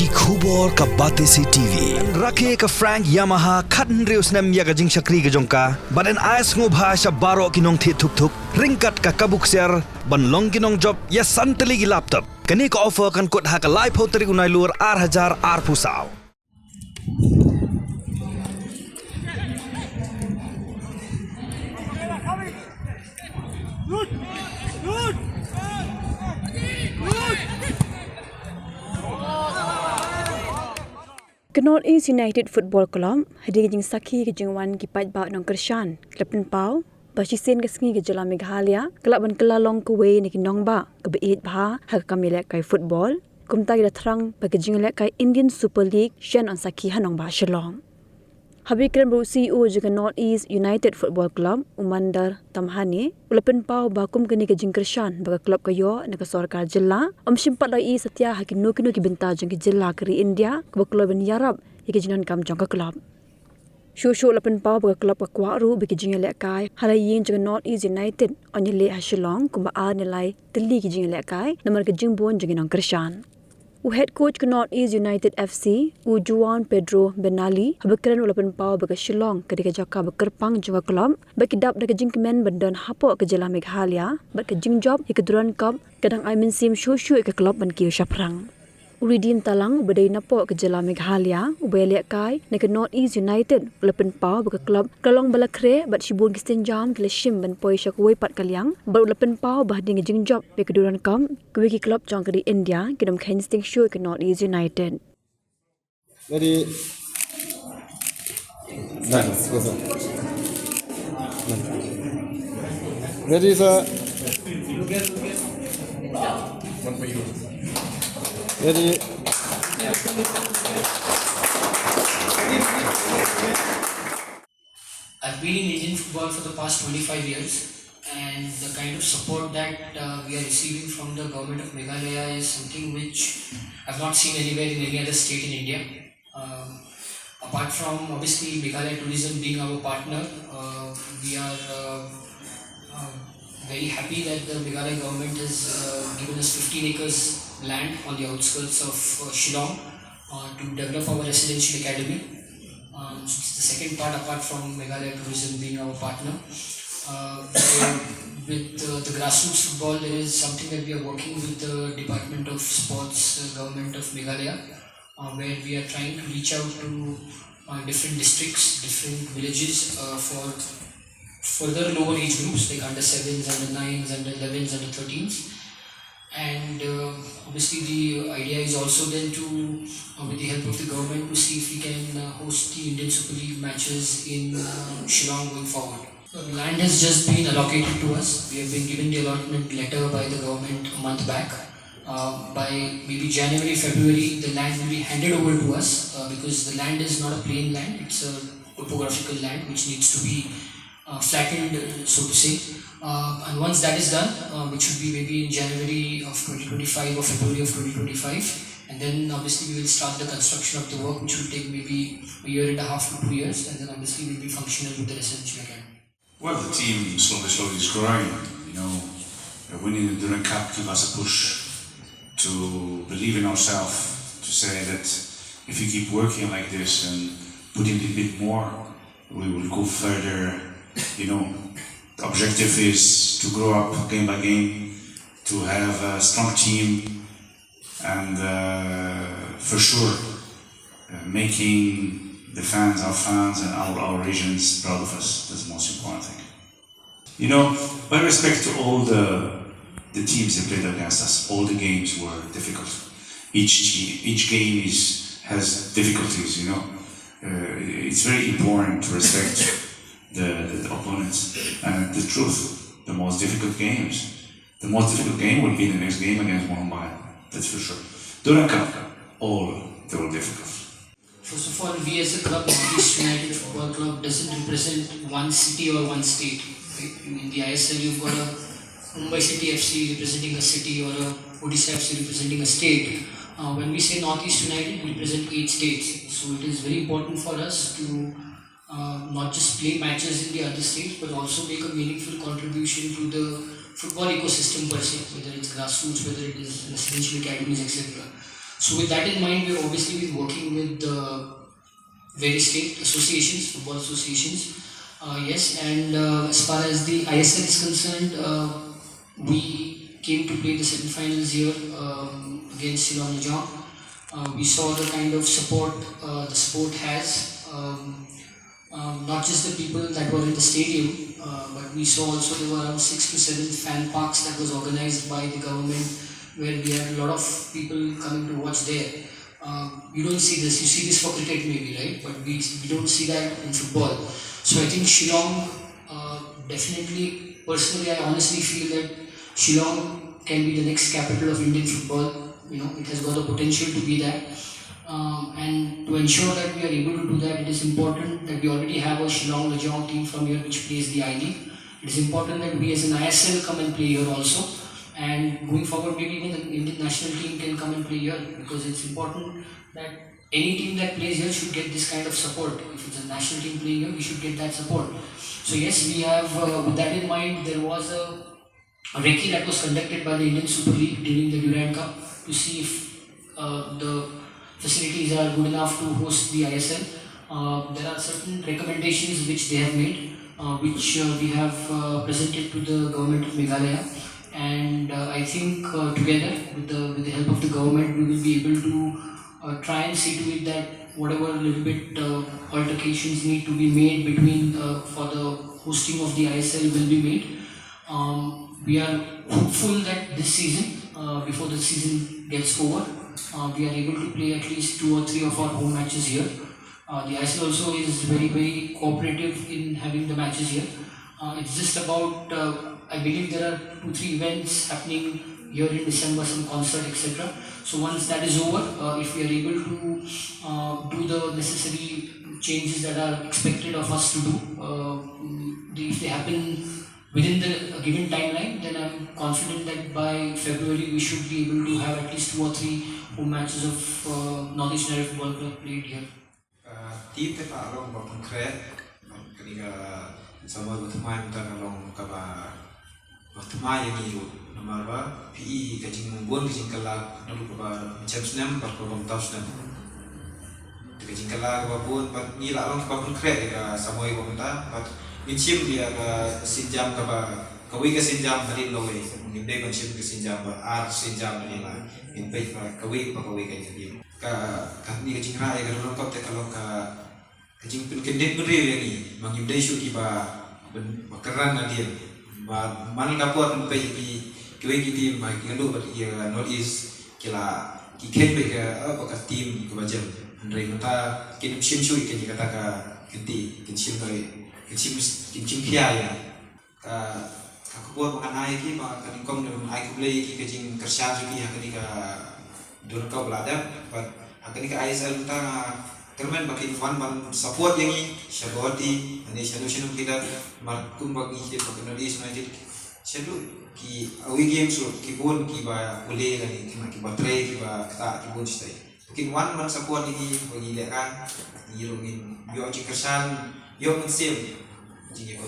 की khubor ka bate si TV rakhe ka Frank Yamaha khan reus nam ya ga jing shakri ga jongka baden ais ngo bha sha baro kinong thi thuk thuk ringkat ka kabuk ser Pynlong kinong job ya santali gi laptop kani ka offer kan kot ha ka live hoteri unai lur 8000 ar pusau North East United Football Club hadir jing sakhi ke jingwan ki paj ba nong kershan klub pau ba sisen ke sngi ke jala Meghalaya klub ban Pynlong ke we ni nong ba ke beet bha ha Jingïalehkai football kumta gi thrang ba ke Jingïalehkai Indian Super League shen on sakhi hanong ba Shillong Habis keren bro CEO juga North East United Football Club Umandar Tamhani ulapen pau bakum kini ke jingkershan baga klub kayo na ke sorkar jilla simpat lai setia hakin no ki benta jeng ke jilla keri India ke klub ben Yarab ke jinan kam jong ke klub Shushu ulapen pau baga klub ka kwaru bagi Jingïalehkai halayin juga North East United onyele ha Shillong kumba a nilai Tylli ke Jingïalehkai namar ke jingbon jeng kershan head coach ke North East United FC Juan Pedro Benali habakran ulapan pau baga Shillong ketika jaka bekerpang juga klub bagi dap daga jingkemen bandan hapo ke jala Meghalaya bagi jingjob ke duran cup kadang I sim shushu ke klub ban kiu shaprang Uridim talang badai napo ke jala Meghalaya Jingïalehkai ke North East United ulapan pau baga klub kalong balakre bat shibun kisten jam ke shim ban poi shak wei pat kaliang bar ulapan pau bah ding jingjob ke duran cup ke wiki klub jong ke India ke dam khain sting show ke North East United Ready? Nice. Go, sir. Ready, sir? One for you. Ready? I've been in Indian football for the past 25 years, and the kind of support that we are receiving from the government of Meghalaya is something which I've not seen anywhere in any other state in India. Apart from obviously Meghalaya Tourism being our partner, we are very happy that the Meghalaya government has given us 15 acres land on the outskirts of Shillong to develop our residential academy. It's the second part apart from Meghalaya Tourism being our partner. With the grassroots football, there is something that we are working with the Department of Sports, Government of Meghalaya, where we are trying to reach out to different districts, different villages for further lower age groups like under 7s, under 9s, under 11s, under 13s. And obviously the idea is also then to, with the help of the government, to see if we can host the Indian Super League matches in Shillong going forward. The land has just been allocated to us. We have been given the allotment letter by the government a month back. By maybe January, February, the land will be handed over to us because the land is not a plain land. It's a topographical land which needs to be flattened, so to say. And once that is done, which should be maybe in January of 2025 or February of 2025, and then obviously we will start the construction of the work, which will take maybe a year and a half to 2 years, and then obviously we'll be functional with the residential academy. Well, the team slowly is growing. You know, winning the Duran Cup give us a push to believe in ourselves, to say that if we keep working like this and putting a bit more, we will go further. You know, the objective is to grow up game by game, to have a strong team, and for sure making the fans, our fans, and our regions proud of us. That's the most important thing. You know, by respect to all the teams that played against us, all the games were difficult. Each game has difficulties. You know, it's very important to respect the opponents. And the truth, the most difficult game will be the next game against Mumbai. That's for sure. Duran Cup, all they were difficult. First of all, we as a club, North East United Football Club, doesn't represent one city or one state. In the ISL, you've got a Mumbai City FC representing a city or a Odisha FC representing a state. When we say North East United, we represent 8 states. So it is very important for us to not just play matches in the other states, but also make a meaningful contribution to the football ecosystem per se, whether it's grassroots, whether it is residential academies, etc. So with that in mind, we've obviously been working with various state associations, football associations. Yes, and as far as the ISL is concerned, we came to play the semi-finals here against Shillong. We saw the kind of support the sport has. Not just the people that were in the stadium, but we saw also there were around 6 to 7 fan parks that was organized by the government, where we had a lot of people coming to watch there. You don't see this. You see this for cricket maybe, right? But we don't see that in football. So I think Shillong, definitely, personally, I honestly feel that Shillong can be the next capital of Indian football. It has got the potential to be that. And to ensure that we are able to do that, it is important that we already have a Shillong Lajong team from here which plays the I-League. It is important that we as an ISL come and play here also. And going forward, maybe even the Indian national team can come and play here, because it's important that any team that plays here should get this kind of support. If it's a national team playing here, we should get that support. So yes, we have, with that in mind, there was a recce that was conducted by the Indian Super League during the Durand Cup to see if the facilities are good enough to host the ISL. There are certain recommendations which they have made, which we have presented to the government of Meghalaya. And I think together with the help of the government, we will be able to try and see to it that whatever little bit altercations need to be made between for the hosting of the ISL will be made. We are hopeful that this season, before the season gets over, we are able to play at least 2 or 3 of our home matches here. The ISL also is very, very cooperative in having the matches here. It's just about, I believe there are 2-3 events happening here in December, some concert, etc. So once that is over, if we are able to do the necessary changes that are expected of us to do, if they happen within the given timeline, then I'm confident that by February we should be able to have at least 2 or 3 home matches of Northeast United Football Club played here. Tim te pa long ba konkret ketika sama berteman tentang long kaba berteman yang itu nomor ba PE kajing membon kajing kelak dulu kaba macam senam par kaba tahu senam kajing kelak kaba pun ni lah long kaba konkret kaba sama ibu minta but mencium dia kaba sinjam kaba kawin ke sinjam hari lowe mungkin dia mencium ke sinjam bar sinjam ni lah in baik kawin kayak dia ni kajing rai kalau kau te kalau kajing pendek beri yang ni mengimdai syuk iba berkeran nadir mana kapur sampai kawin kita mengalu ia Northeast kila kiken bega apa tim kebajan andai mata kita sim syuk kita kata kenti kinsim dari kinsim kia ya kapur makan air ki pak kadingkom dengan air kublai ki kajing kerja juga ketika dulu kau belajar, akan ke ISL kita kermen bagi fan support yang ini, syaboti, ane syadu kita markum bagi kita pakai Northeast United, syadu ki away games so ki bon ki ba boleh lagi ki baterai ki ba kata ki bon stay. Mungkin man support ini bagi lekan, yurungin bio cikersan, yo mensim, jingiko.